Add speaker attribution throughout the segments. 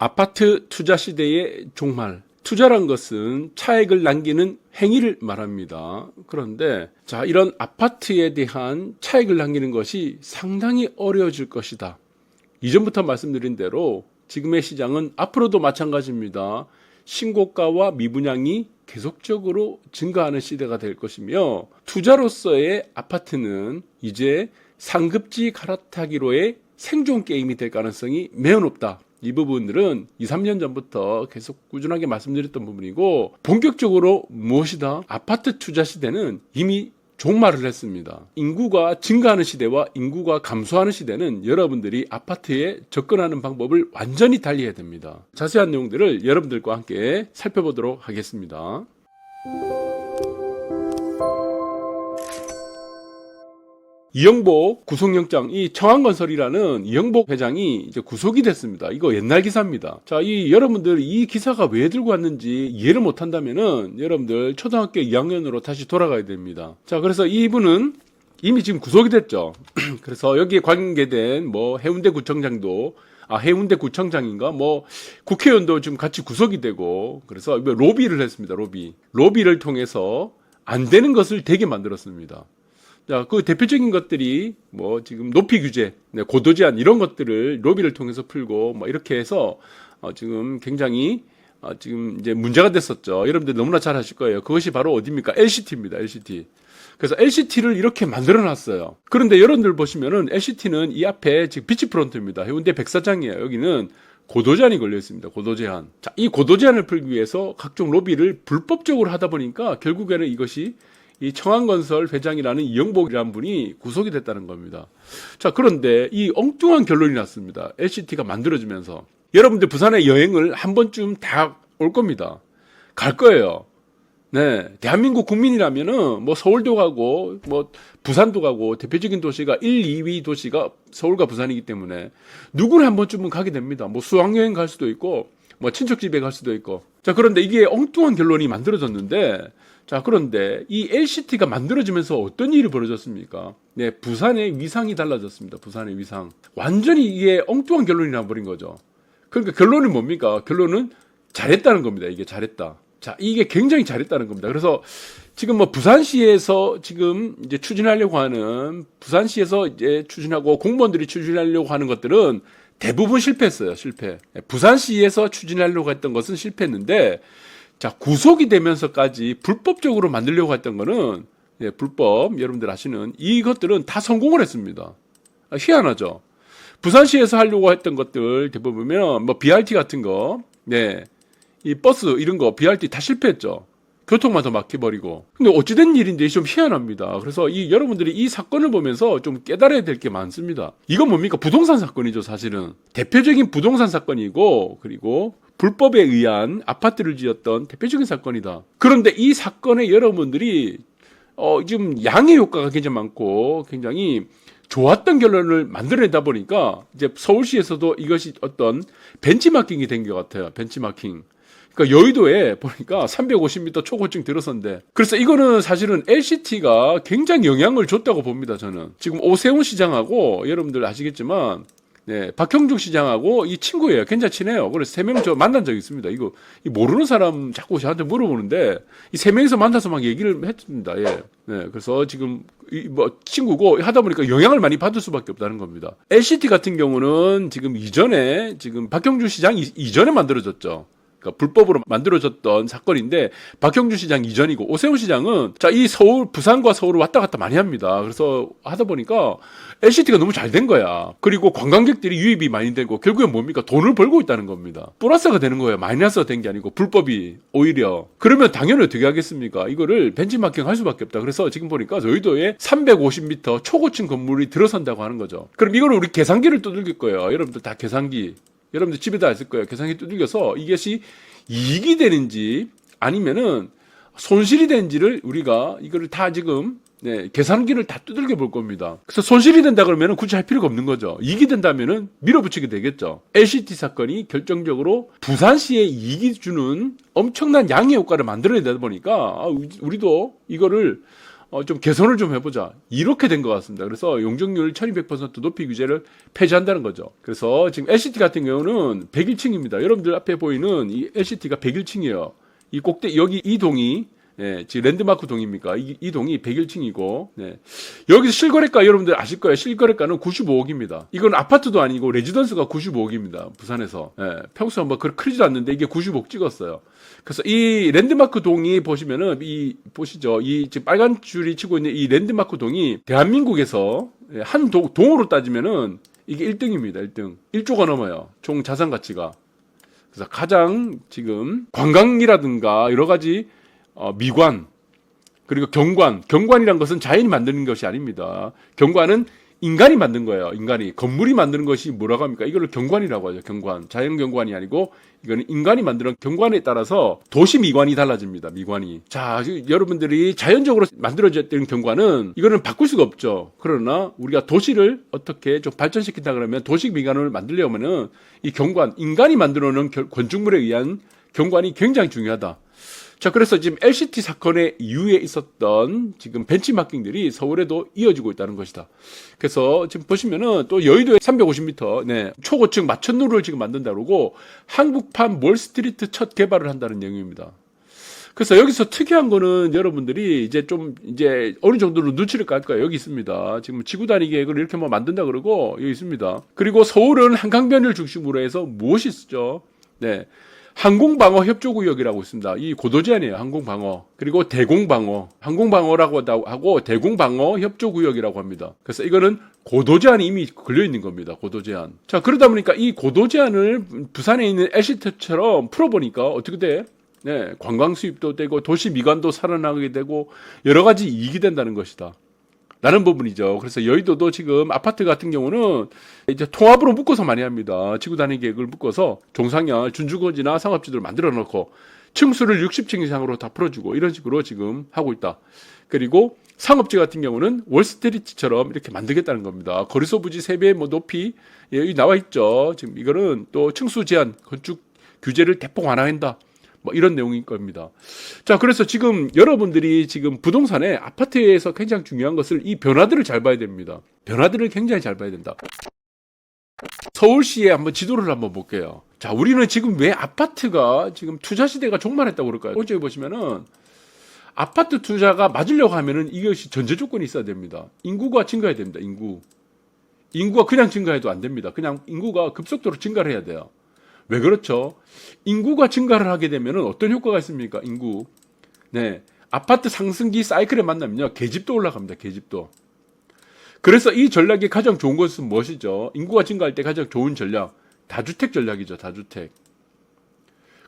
Speaker 1: 아파트 투자 시대의 종말. 투자란 것은 차익을 남기는 행위를 말합니다. 그런데 이런 아파트에 대한 차익을 남기는 것이 상당히 어려워질 것이다. 이전부터 말씀드린 대로 지금의 시장은 앞으로도 마찬가지입니다. 신고가와 미분양이 계속적으로 증가하는 시대가 될 것이며, 투자로서의 아파트는 이제 상급지 갈아타기로의 생존 게임이 될 가능성이 매우 높다. 이 부분들은 2, 3년 전부터 계속 꾸준하게 말씀드렸던 부분이고, 본격적으로 무엇이다? 아파트 투자 시대는 이미 종말을 했습니다. 인구가 증가하는 시대와 인구가 감소하는 시대는 여러분들이 아파트에 접근하는 방법을 완전히 달리해야 됩니다. 자세한 내용들을 여러분들과 함께 살펴보도록 하겠습니다. 이영복 구속영장, 이 청한건설이라는 이영복 회장이 이제 구속이 됐습니다. 이거 옛날 기사입니다. 여러분들 이 기사가 왜 들고 왔는지 이해를 못 한다면은 여러분들 초등학교 2학년으로 다시 돌아가야 됩니다. 그래서 이분은 이미 지금 구속이 됐죠. 그래서 여기에 관계된 해운대 구청장도 해운대 구청장인가 국회의원도 지금 같이 구속이 되고, 그래서 로비를 했습니다. 로비를 통해서 안 되는 것을 되게 만들었습니다. 그 대표적인 것들이 지금 높이 규제, 고도 제한 이런 것들을 로비를 통해서 풀고 이렇게 해서 지금 굉장히 지금 이제 문제가 됐었죠. 여러분들 너무나 잘 아실 거예요. 그것이 바로 어디입니까? LCT입니다. LCT. 그래서 LCT를 이렇게 만들어 놨어요. 그런데 여러분들 보시면은 LCT는 이 앞에 지금 비치프론트입니다. 해운대 백사장이에요. 여기는 고도 제한이 걸려 있습니다. 고도 제한. 이 고도 제한을 풀기 위해서 각종 로비를 불법적으로 하다 보니까 결국에는 이것이 이 청한건설 회장이라는 이영복이라는 분이 구속이 됐다는 겁니다. 그런데 이 엉뚱한 결론이 났습니다. LCT가 만들어지면서. 여러분들 부산에 여행을 한 번쯤 다 올 겁니다. 갈 거예요. 네. 대한민국 국민이라면은 서울도 가고 부산도 가고, 대표적인 도시가 1, 2위 도시가 서울과 부산이기 때문에 누구나 한 번쯤은 가게 됩니다. 수학여행 갈 수도 있고 친척집에 갈 수도 있고. 그런데 이게 엉뚱한 결론이 만들어졌는데, 그런데 이 LCT가 만들어지면서 어떤 일이 벌어졌습니까? 네, 부산의 위상이 달라졌습니다. 부산의 위상. 완전히 이게 엉뚱한 결론이 나버린 거죠. 그러니까 결론은 뭡니까? 결론은 잘했다는 겁니다. 이게 잘했다. 이게 굉장히 잘했다는 겁니다. 그래서 지금 부산시에서 지금 이제 추진하려고 하는, 부산시에서 이제 추진하고 공무원들이 추진하려고 하는 것들은 대부분 실패했어요. 실패. 부산시에서 추진하려고 했던 것은 실패했는데, 구속이 되면서까지 불법적으로 만들려고 했던 거는, 불법, 여러분들 아시는 이것들은 다 성공을 했습니다. 희한하죠. 부산시에서 하려고 했던 것들 대부분 보면 BRT 같은 거, 이 버스 이런 거 BRT 다 실패했죠. 교통만 더 막혀버리고. 근데 어찌된 일인데 좀 희한합니다. 그래서 여러분들이 이 사건을 보면서 좀 깨달아야 될 게 많습니다. 이건 뭡니까? 부동산 사건이죠, 사실은. 대표적인 부동산 사건이고, 그리고 불법에 의한 아파트를 지었던 대표적인 사건이다. 그런데 이 사건에 여러분들이 지금 양해 효과가 굉장히 많고 굉장히 좋았던 결론을 만들어내다 보니까 이제 서울시에서도 이것이 어떤 벤치마킹이 된 것 같아요. 벤치마킹. 그러니까 여의도에 보니까 350m 초고층 들어선대. 그래서 이거는 사실은 LCT가 굉장히 영향을 줬다고 봅니다. 저는 지금 오세훈 시장하고 여러분들 아시겠지만, 박형중 시장하고 이 친구예요. 굉장히 친해요. 그래서 세 명 저 만난 적이 있습니다. 이거 모르는 사람 자꾸 저한테 물어보는데 이 세 명이서 만나서 막 얘기를 했습니다. 그래서 지금 친구고 하다 보니까 영향을 많이 받을 수밖에 없다는 겁니다. LCT 같은 경우는 지금 박형준 시장 이전에 만들어졌죠. 그러니까 불법으로 만들어졌던 사건인데, 박형준 시장 이전이고, 오세훈 시장은 이 부산과 서울을 왔다 갔다 많이 합니다. 그래서 하다 보니까 LCT가 너무 잘 된 거야. 그리고 관광객들이 유입이 많이 되고, 결국엔 뭡니까? 돈을 벌고 있다는 겁니다. 플러스가 되는 거예요. 마이너스가 된 게 아니고 불법이 오히려. 그러면 당연히 어떻게 하겠습니까? 이거를 벤치마킹 할 수밖에 없다. 그래서 지금 보니까 여의도에 350m 초고층 건물이 들어선다고 하는 거죠. 그럼 이거를 우리 계산기를 두들길 거예요. 여러분들 다 계산기. 여러분들 집에 다 있을 거예요. 계산기 두들겨서 이것이 이익이 되는지 아니면은 손실이 되는지를 우리가 이거를 다 지금 계산기를 다 두들겨 볼 겁니다. 그래서 손실이 된다 그러면은 굳이 할 필요가 없는 거죠. 이익이 된다면은 밀어붙이게 되겠죠. LCT 사건이 결정적으로 부산시에 이익이 주는 엄청난 양해 효과를 만들어내다 보니까 우리도 이거를 좀 개선을 좀 해보자. 이렇게 된 것 같습니다. 그래서 용적률 1200% 높이 규제를 폐지한다는 거죠. 그래서 지금 LCT 같은 경우는 101층입니다. 여러분들 앞에 보이는 이 LCT가 101층이에요. 이 꼭대 여기 이 동이 지금 랜드마크 동입니까? 이 동이 101층이고, 여기서 실거래가 여러분들 아실 거예요. 실거래가는 95억입니다. 이건 아파트도 아니고 레지던스가 95억입니다. 부산에서. 평소에 뭐 크지도 않는데 이게 95억 찍었어요. 그래서 이 랜드마크 동이 보시면은 보시죠. 이 지금 빨간 줄이 치고 있는 이 랜드마크 동이 대한민국에서 한 동으로 따지면은 이게 1등입니다. 1등. 1조가 넘어요. 총 자산 가치가. 그래서 가장 지금 관광이라든가 여러 가지 미관, 그리고 경관이란 것은 자연이 만드는 것이 아닙니다. 경관은 인간이 만든 거예요. 인간이. 건물이 만드는 것이 뭐라고 합니까? 이걸 경관이라고 하죠. 경관. 자연 경관이 아니고 이거는 인간이 만드는 경관에 따라서 도시 미관이 달라집니다. 미관이. 자, 여러분들이 자연적으로 만들어졌던 경관은 이거는 바꿀 수가 없죠. 그러나 우리가 도시를 어떻게 좀 발전시킨다 그러면 도시 미관을 만들려면은 이 경관, 인간이 만들어 놓은 건축물에 의한 경관이 굉장히 중요하다. 자, 그래서 지금 LCT 사건의 이후에 있었던 지금 벤치마킹들이 서울에도 이어지고 있다는 것이다. 그래서 지금 보시면은 또 여의도에 350m, 초고층 마천루를 지금 만든다 그러고 한국판 몰스트리트 첫 개발을 한다는 내용입니다. 그래서 여기서 특이한 거는 여러분들이 이제 어느 정도로 눈치를 깔 거예요. 여기 있습니다. 지금 지구단위 계획을 이렇게 뭐 만든다 그러고 여기 있습니다. 그리고 서울은 한강변을 중심으로 해서 무엇이 있죠? 항공방어 협조구역이라고 있습니다. 이 고도제한이에요. 항공방어. 그리고 대공방어. 항공방어라고 하고 대공방어 협조구역이라고 합니다. 그래서 이거는 고도제한이 이미 걸려있는 겁니다. 고도제한. 자, 그러다 보니까 이 고도제한을 부산에 있는 LCT처럼 풀어보니까 어떻게 돼? 관광 수입도 되고 도시 미관도 살아나게 되고 여러 가지 이익이 된다는 것이다. 라는 부분이죠. 그래서 여의도도 지금 아파트 같은 경우는 이제 통합으로 묶어서 많이 합니다. 지구 단위 계획을 묶어서 종상열, 준주거지나 상업지들을 만들어 놓고 층수를 60층 이상으로 다 풀어주고 이런 식으로 지금 하고 있다. 그리고 상업지 같은 경우는 월스트리트처럼 이렇게 만들겠다는 겁니다. 거리소 부지 3배 뭐 높이 여기 나와 있죠. 지금 이거는 또 층수 제한, 건축 규제를 대폭 완화한다. 뭐 이런 내용일 겁니다. 자, 그래서 지금 여러분들이 지금 부동산에 아파트에서 굉장히 중요한 것을 이 변화들을 잘 봐야 됩니다. 변화들을 굉장히 잘 봐야 된다. 서울시에 한번 지도를 한번 볼게요. 자, 우리는 지금 왜 아파트가 지금 투자 시대가 종말했다고 그럴까요? 오른쪽에 보시면은 아파트 투자가 맞으려고 하면은 이것이 전제 조건이 있어야 됩니다. 인구가 증가해야 됩니다. 인구가 그냥 증가해도 안 됩니다. 그냥 인구가 급속도로 증가를 해야 돼요. 왜 그렇죠? 인구가 증가를 하게 되면 어떤 효과가 있습니까? 인구. 아파트 상승기 사이클에 만나면요. 계집도 올라갑니다. 계집도. 그래서 이 전략이 가장 좋은 것은 무엇이죠? 인구가 증가할 때 가장 좋은 전략. 다주택 전략이죠. 다주택.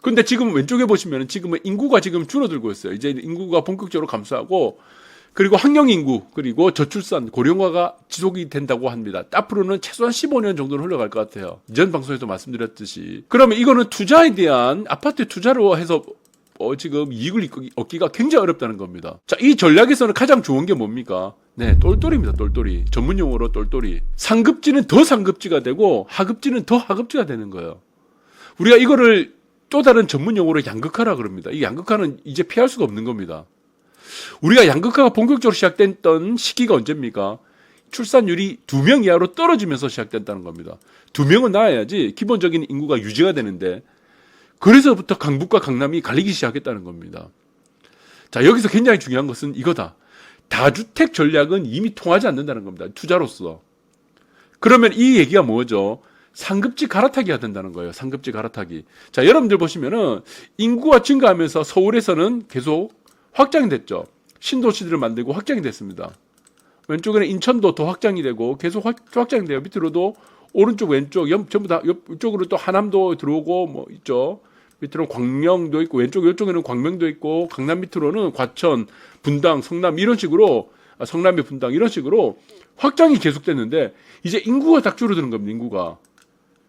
Speaker 1: 근데 지금 왼쪽에 보시면 지금은 인구가 지금 줄어들고 있어요. 이제 인구가 본격적으로 감소하고 그리고 학령인구, 그리고 저출산, 고령화가 지속이 된다고 합니다. 앞으로는 최소한 15년 정도는 흘러갈 것 같아요. 이전 방송에도 말씀드렸듯이. 그러면 이거는 투자에 대한 아파트 투자로 해서 지금 이익을 얻기가 굉장히 어렵다는 겁니다. 자, 이 전략에서는 가장 좋은 게 뭡니까? 똘똘입니다. 똘똘이. 전문 용어로 똘똘이. 상급지는 더 상급지가 되고 하급지는 더 하급지가 되는 거예요. 우리가 이거를 또 다른 전문 용어로 양극화라 그럽니다. 이 양극화는 이제 피할 수가 없는 겁니다. 우리가 양극화가 본격적으로 시작됐던 시기가 언제입니까? 출산율이 2명 이하로 떨어지면서 시작됐다는 겁니다. 2명은 낳아야지 기본적인 인구가 유지가 되는데 그래서부터 강북과 강남이 갈리기 시작했다는 겁니다. 자, 여기서 굉장히 중요한 것은 이거다. 다주택 전략은 이미 통하지 않는다는 겁니다. 투자로서. 그러면 이 얘기가 뭐죠? 상급지 갈아타기 해야 된다는 거예요. 상급지 갈아타기. 자, 여러분들 보시면은 인구가 증가하면서 서울에서는 계속 확장이 됐죠. 신도시들을 만들고 확장이 됐습니다. 왼쪽에는 인천도 더 확장이 되고 계속 확장이 돼요. 밑으로도 오른쪽 왼쪽 전부 다 이쪽으로 또 하남도 들어오고 뭐 있죠. 밑으로 광명도 있고 왼쪽 이쪽에는 광명도 있고 강남 밑으로는 과천, 분당, 성남 이런 식으로 성남의 분당 이런 식으로 확장이 계속됐는데 이제 인구가 딱 줄어드는 겁니다. 인구가.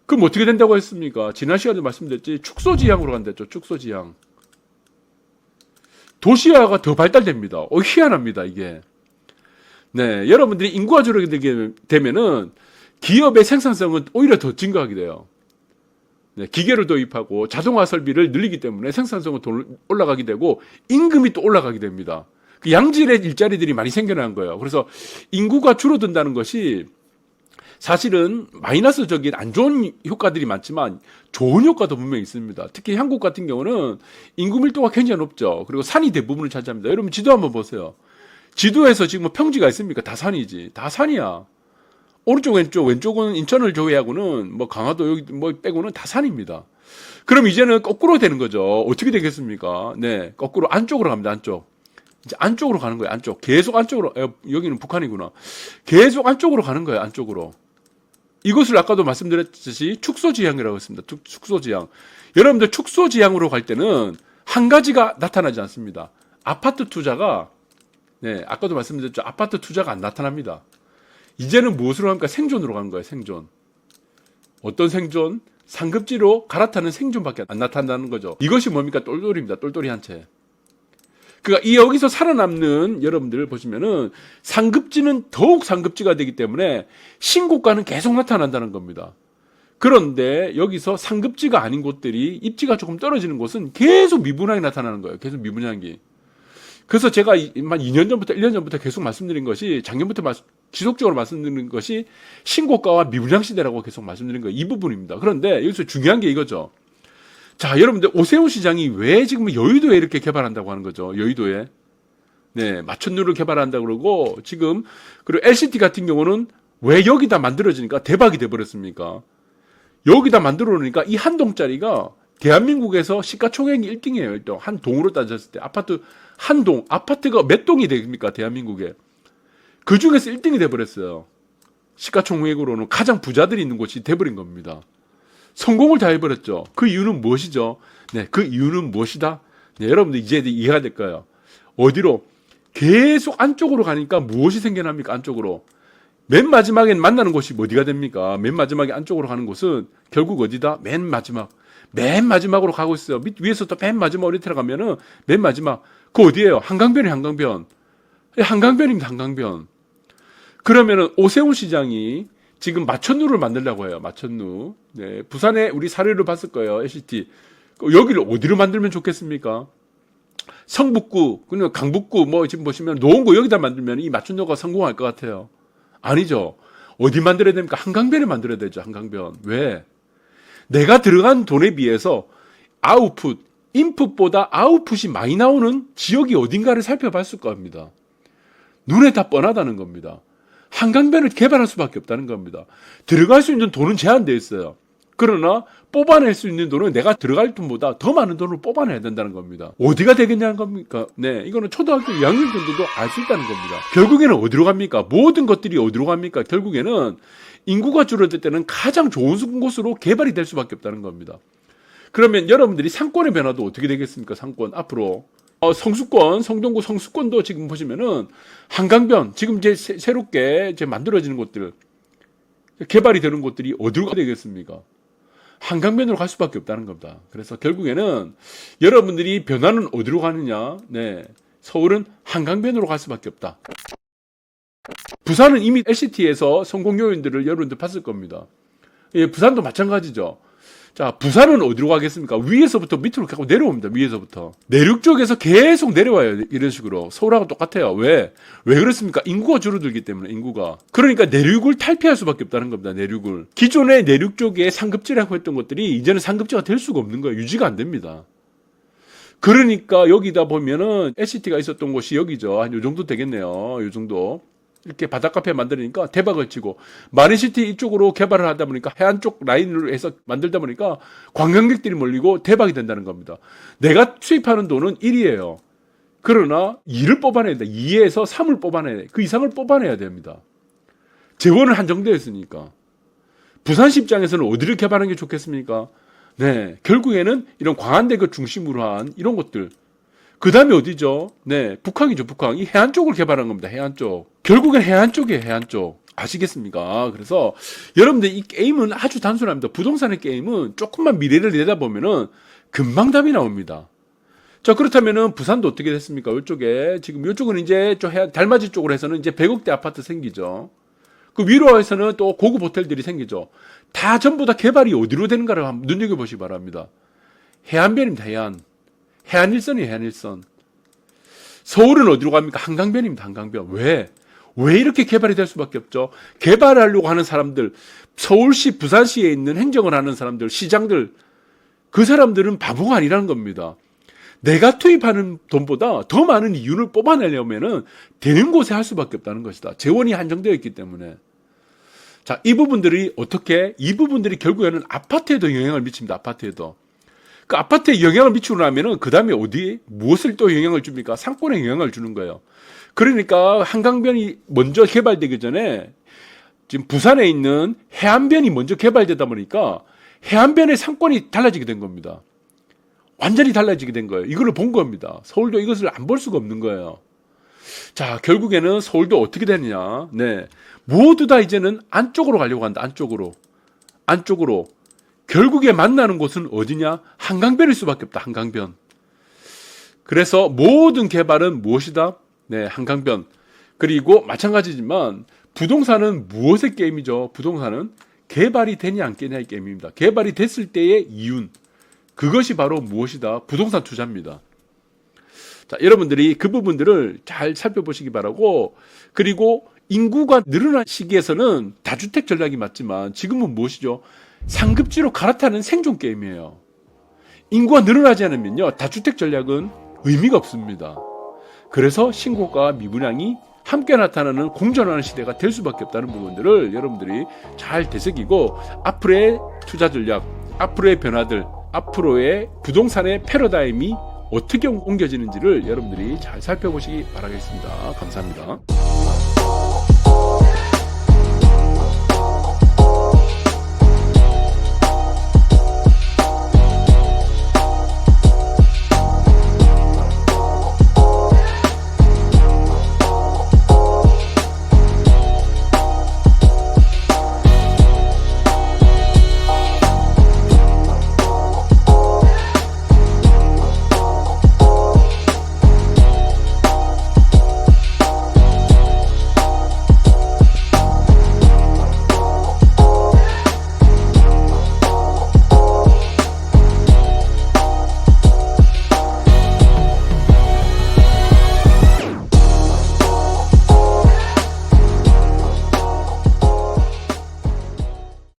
Speaker 1: 그럼 어떻게 된다고 했습니까? 지난 시간에 말씀드렸지 축소지향으로 간댔죠. 축소지향. 도시화가 더 발달됩니다. 희한합니다, 이게. 여러분들이 인구가 줄어들게 되면은 기업의 생산성은 오히려 더 증가하게 돼요. 기계를 도입하고 자동화 설비를 늘리기 때문에 생산성은 올라가게 되고 임금이 또 올라가게 됩니다. 그 양질의 일자리들이 많이 생겨난 거예요. 그래서 인구가 줄어든다는 것이 사실은 마이너스적인 안 좋은 효과들이 많지만 좋은 효과도 분명히 있습니다. 특히 한국 같은 경우는 인구 밀도가 굉장히 높죠. 그리고 산이 대부분을 차지합니다. 여러분 지도 한번 보세요. 지도에서 지금 뭐 평지가 있습니까? 다 산이지. 다 산이야. 오른쪽 왼쪽은 인천을 제외하고는 뭐 강화도 여기 뭐 빼고는 다 산입니다. 그럼 이제는 거꾸로 되는 거죠. 어떻게 되겠습니까? 네, 거꾸로 안쪽으로 갑니다. 안쪽. 이제 안쪽으로 가는 거예요. 안쪽. 계속 안쪽으로. 여기는 북한이구나. 계속 안쪽으로 가는 거예요. 안쪽으로. 이것을 아까도 말씀드렸듯이 축소지향이라고 했습니다. 축소지향. 여러분들 축소지향으로 갈 때는 한 가지가 나타나지 않습니다. 아파트 투자가, 네, 아까도 말씀드렸죠. 아파트 투자가 안 나타납니다. 이제는 무엇으로 갑니까? 생존으로 가는 거예요. 생존. 어떤 생존? 상급지로 갈아타는 생존밖에 안 나타난다는 거죠. 이것이 뭡니까? 똘똘입니다. 똘똘이 한 채. 그러니까 이 여기서 살아남는 여러분들 보시면은 상급지는 더욱 상급지가 되기 때문에 신고가는 계속 나타난다는 겁니다. 그런데 여기서 상급지가 아닌 곳들이 입지가 조금 떨어지는 곳은 계속 미분양이 나타나는 거예요. 계속 미분양이. 그래서 제가 한 2년 전부터 1년 전부터 계속 말씀드린 것이 작년부터 지속적으로 말씀드린 것이 신고가와 미분양 시대라고 계속 말씀드린 거예요. 이 부분입니다. 그런데 여기서 중요한 게 이거죠. 자, 여러분들 오세훈 시장이 왜 지금 여의도에 이렇게 개발한다고 하는 거죠? 여의도에. 네, 마천루를 개발한다고 그러고 지금 그리고 LCT 같은 경우는 왜 여기다 만들어지니까 대박이 돼 버렸습니까? 여기다 만들어 놓으니까 이 한 동짜리가 대한민국에서 시가총액이 1등이에요. 일단 한 동으로 따졌을 때 아파트 한 동, 아파트가 몇 동이 됩니까? 대한민국에. 그 중에서 1등이 돼 버렸어요. 시가총액으로는 가장 부자들이 있는 곳이 돼 버린 겁니다. 성공을 다 해버렸죠. 그 이유는 무엇이죠? 네, 그 이유는 무엇이다? 네, 여러분들 이제 이해가 될 거예요. 어디로? 계속 안쪽으로 가니까 무엇이 생겨납니까? 안쪽으로. 맨 마지막엔 만나는 곳이 어디가 됩니까? 맨 마지막에 안쪽으로 가는 곳은 결국 어디다? 맨 마지막. 맨 마지막으로 가고 있어요. 위에서 또 맨 마지막으로 들어가면은 맨 마지막. 그 어디예요? 한강변이 한강변. 한강변입니다. 한강변. 그러면은 오세훈 시장이 지금 마천루를 만들려고 해요. 마천루. 네, 부산에 우리 사례를 봤을 거예요. LCT. 여기를 어디로 만들면 좋겠습니까? 성북구, 그리고 강북구, 뭐 지금 보시면 노원구 여기다 만들면 이 마천루가 성공할 것 같아요. 아니죠. 어디 만들어야 됩니까? 한강변에 만들어야 되죠. 한강변. 왜? 내가 들어간 돈에 비해서 아웃풋, 인풋보다 아웃풋이 많이 나오는 지역이 어딘가를 살펴봤을 겁니다. 눈에 다 뻔하다는 겁니다. 한강변을 개발할 수밖에 없다는 겁니다. 들어갈 수 있는 돈은 제한되어 있어요. 그러나 뽑아낼 수 있는 돈은 내가 들어갈 돈보다 더 많은 돈을 뽑아내야 된다는 겁니다. 어디가 되겠냐는 겁니까? 네, 이거는 초등학교 2학년 정도도 알 수 있다는 겁니다. 결국에는 어디로 갑니까? 모든 것들이 어디로 갑니까? 결국에는 인구가 줄어들 때는 가장 좋은 곳으로 개발이 될 수밖에 없다는 겁니다. 그러면 여러분들이 상권의 변화도 어떻게 되겠습니까? 상권 앞으로. 성수권, 성동구 성수권도 지금 보시면은 한강변, 지금 이제 새롭게 이제 만들어지는 곳들, 개발이 되는 곳들이 어디로 되겠습니까? 한강변으로 갈 수밖에 없다는 겁니다. 그래서 결국에는 여러분들이 변화는 어디로 가느냐? 네. 서울은 한강변으로 갈 수밖에 없다. 부산은 이미 LCT에서 성공 요인들을 여러분들 봤을 겁니다. 예, 부산도 마찬가지죠. 자, 부산은 어디로 가겠습니까? 위에서부터 밑으로 가고 내려옵니다. 위에서부터. 내륙 쪽에서 계속 내려와요. 이런 식으로. 서울하고 똑같아요. 왜? 왜 그렇습니까? 인구가 줄어들기 때문에, 인구가. 그러니까 내륙을 탈피할 수밖에 없다는 겁니다. 내륙을. 기존의 내륙 쪽에 상급지라고 했던 것들이 이제는 상급지가 될 수가 없는 거예요. 유지가 안 됩니다. 그러니까 여기다 보면은 LCT가 있었던 곳이 여기죠. 한 요 정도 되겠네요. 요 정도. 이렇게 바닷카페 만드니까 대박을 치고 마린시티 이쪽으로 개발을 하다 보니까 해안 쪽 라인으로 해서 만들다 보니까 관광객들이 몰리고 대박이 된다는 겁니다. 내가 수입하는 돈은 1이에요. 그러나 2를 뽑아내야 돼. 2에서 3을 뽑아내야 돼. 그 이상을 뽑아내야 됩니다. 재원은 한정되어 있으니까. 부산시 입장에서는 어디를 개발하는 게 좋겠습니까? 네, 결국에는 이런 광안대교 중심으로 한 이런 것들. 그 다음에 어디죠? 네, 북항이죠, 북항. 이 해안 쪽을 개발한 겁니다, 해안 쪽. 결국엔 해안 쪽이에요, 해안 쪽. 아시겠습니까? 그래서 여러분들 이 게임은 아주 단순합니다. 부동산의 게임은 조금만 미래를 내다보면은 금방 답이 나옵니다. 자, 그렇다면은 부산도 어떻게 됐습니까? 이쪽에, 지금 이쪽은 이제 저 달맞이 쪽으로 해서는 이제 100억대 아파트 생기죠. 그 위로에서는 또 고급 호텔들이 생기죠. 다 전부 다 개발이 어디로 되는가를 한번 눈여겨보시기 바랍니다. 해안변입니다, 해안. 해안일선이에요, 해안일선. 서울은 어디로 갑니까? 한강변입니다. 한강변. 왜 이렇게 개발이 될 수밖에 없죠? 개발하려고 하는 사람들, 서울시, 부산시에 있는 행정을 하는 사람들, 시장들, 그 사람들은 바보가 아니라는 겁니다. 내가 투입하는 돈보다 더 많은 이윤을 뽑아내려면은 되는 곳에 할 수밖에 없다는 것이다. 재원이 한정되어 있기 때문에. 자, 이 부분들이 결국에는 아파트에도 영향을 미칩니다. 아파트에도. 그 아파트에 영향을 미치고 나면은 그 다음에 무엇을 또 영향을 줍니까? 상권에 영향을 주는 거예요. 그러니까 한강변이 먼저 개발되기 전에 지금 부산에 있는 해안변이 먼저 개발되다 보니까 해안변의 상권이 달라지게 된 겁니다. 완전히 달라지게 된 거예요. 이걸 본 겁니다. 서울도 이것을 안 볼 수가 없는 거예요. 자, 결국에는 서울도 어떻게 되느냐. 네. 모두 다 이제는 안쪽으로 가려고 한다. 안쪽으로. 결국에 만나는 곳은 어디냐? 한강변일 수밖에 없다. 한강변. 그래서 모든 개발은 무엇이다? 네, 한강변. 그리고 마찬가지지만 부동산은 무엇의 게임이죠? 부동산은 개발이 되냐 안 되냐의 게임입니다. 개발이 됐을 때의 이윤. 그것이 바로 무엇이다? 부동산 투자입니다. 자, 여러분들이 그 부분들을 잘 살펴보시기 바라고, 그리고 인구가 늘어난 시기에서는 다주택 전략이 맞지만 지금은 무엇이죠? 상급지로 갈아타는 생존 게임이에요. 인구가 늘어나지 않으면요, 다주택 전략은 의미가 없습니다. 그래서 신고가 미분양이 함께 나타나는 공존하는 시대가 될 수밖에 없다는 부분들을 여러분들이 잘 되새기고, 앞으로의 투자 전략, 앞으로의 변화들, 앞으로의 부동산의 패러다임이 어떻게 옮겨지는지를 여러분들이 잘 살펴보시기 바라겠습니다. 감사합니다.